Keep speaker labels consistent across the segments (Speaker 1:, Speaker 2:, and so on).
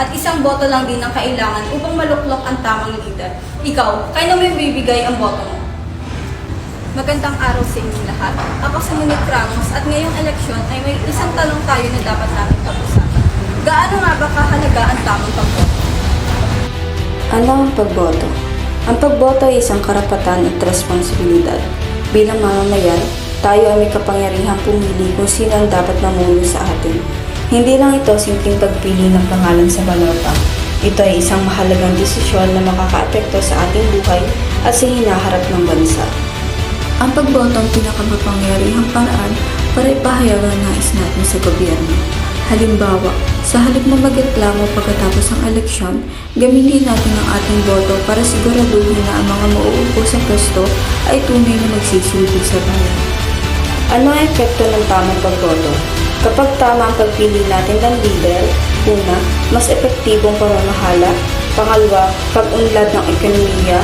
Speaker 1: At isang boto lang din ang kailangan upang maluklok ang tamang leader. Ikaw, kaya mo ibibigay ang boto mo? Magandang araw sa inyong lahat. Ako si Monique Ramos at ngayong eleksyon ay may isang tanong tayo na dapat namin pag-usapan. Gaano nga ba kahalaga ang tamang pagboto?
Speaker 2: Ano ang pagboto? Ang pagboto ay isang karapatan at responsibilidad. Bilang mamamayan, tayo ay may kapangyarihang pumili kung sino ang dapat mamuno sa atin. Hindi lang ito simpleng pagpili ng pangalan sa balota. Ito ay isang mahalagang desisyon na makakaapekto sa ating buhay at sa hinaharap ng bansa. Ang pagboto ang pinakamapangyarihang paraan para ipahayag ang nais natin sa gobyerno. Halimbawa, sa halip na magreklamo pagkatapos ng eleksyon, gamitin natin ang ating boto para siguraduhin na ang mga mauupo sa pwesto ay tunay na magsisilbi sa bayan. Ano ang epekto ng tamang pagboto? Kapag tama ang pagpili natin ng leader, una, mas epektibong pamamahala, pangalawa, pag-unlad ng ekonomiya,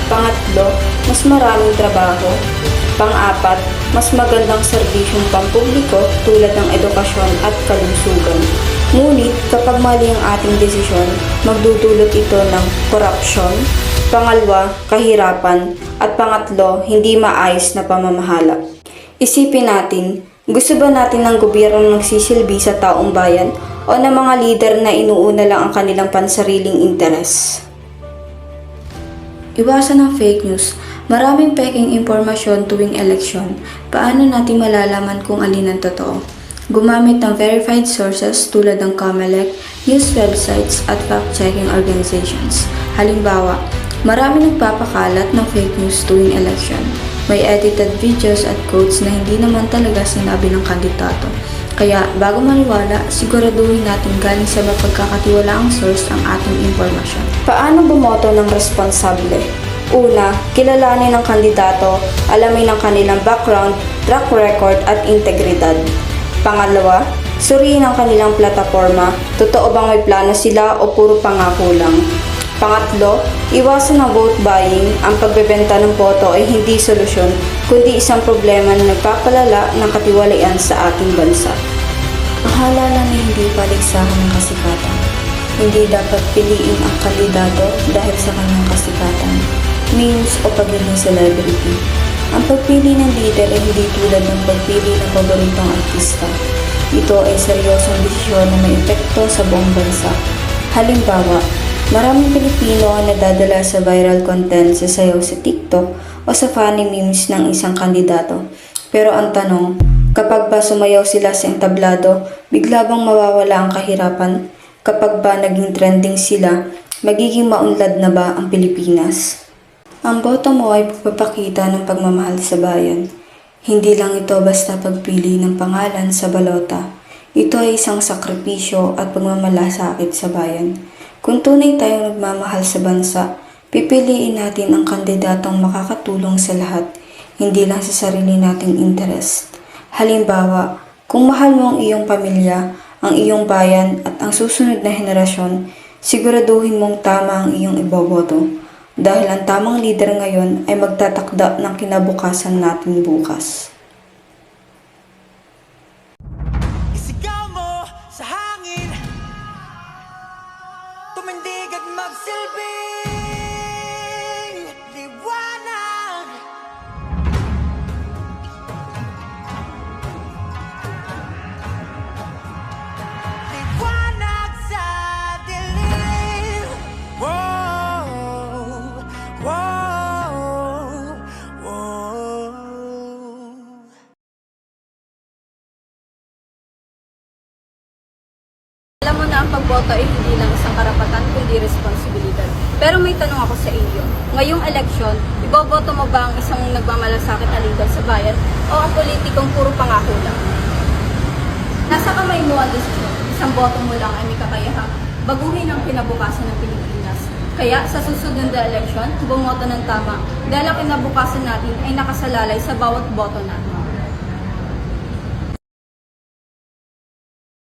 Speaker 2: pangatlo, mas maraming trabaho, pang-apat, mas magandang serbisyong pampubliko tulad ng edukasyon at kalusugan. Ngunit kapag mali ang ating desisyon, magdudulot ito ng korupsyon, pangalawa, kahirapan, at pangatlo, hindi maayos na pamamahala. Isipin natin, gusto ba natin ng gobyerno nagsisilbi sa taong bayan o ng mga lider na inuuna lang ang kanilang pansariling interes? Iwasan ang fake news. Maraming peking impormasyon tuwing eleksyon. Paano natin malalaman kung alin ang totoo? Gumamit ng verified sources tulad ng COMELEC, news websites at fact-checking organizations. Halimbawa, maraming nagpapakalat ng fake news tuwing eleksyon. May edited videos at quotes na hindi naman talaga sinabi ng kandidato. Kaya bago maniwala, siguraduhin natin galing sa mapagkakatiwalaang source ang ating impormasyon. Paano bumoto ng responsable? Una, kilalanin ang kandidato, alamin ang kanilang background, track record at integridad. Pangalawa, suriin ang kanilang plataforma, totoo bang may plano sila o puro pangako lang. Pangatlo, iwasan ang vote buying. Ang pagbebenta ng boto ay hindi solusyon, kundi isang problema na nagpapalala ng katiwalian sa ating bansa. Mahalala na hindi paligsahan ng kasikatan. Hindi dapat piliin ang kandidato dahil sa kanyang kasikatan, memes o pagiging celebrity. Ang pagpili ng leader ay hindi tulad ng pagpili ng paboritong artista. Ito ay seryosong desisyon na may epekto sa buong bansa. Halimbawa, maraming Pilipino ang nadadala sa viral content sa sayaw sa TikTok o sa funny memes ng isang kandidato. Pero ang tanong, kapag ba sumayaw sila sa entablado, bigla bang mawawala ang kahirapan? Kapag ba naging trending sila, magiging maunlad na ba ang Pilipinas? Ang boto mo ay pagpapakita ng pagmamahal sa bayan. Hindi lang ito basta pagpili ng pangalan sa balota. Ito ay isang sakripisyo at pagmamalasakit sa bayan. Kung tunay tayong nagmamahal sa bansa, pipiliin natin ang kandidatong makakatulong sa lahat, hindi lang sa sarili nating interes. Halimbawa, kung mahal mo ang iyong pamilya, ang iyong bayan at ang susunod na henerasyon, siguraduhin mong tama ang iyong iboboto. Dahil ang tamang leader ngayon ay magtatakda ng kinabukasan natin bukas.
Speaker 3: Isigaw mo sa hangin, tumindig at magsilbing liwanag. Liwanag sa dilim. Whoa, whoa, whoa.
Speaker 1: Alam mo na ang pagboto ay hindi lang isang karapatan kundi responsibilidad. Pero may tanong ako sa iyo. Ngayong eleksyon, iboboto mo ba ang isang nagmamalasakit na leader sa bayan o ang politikong puro pangako lang? Nasa kamay mo ang desisyon. Isang boto mo lang ay may kakayahang baguhin ang kinabukasan ng Pilipinas. Kaya sa susunod na eleksyon, bumoto ng tama dahil ang kinabukasan natin ay nakasalalay sa bawat boto natin.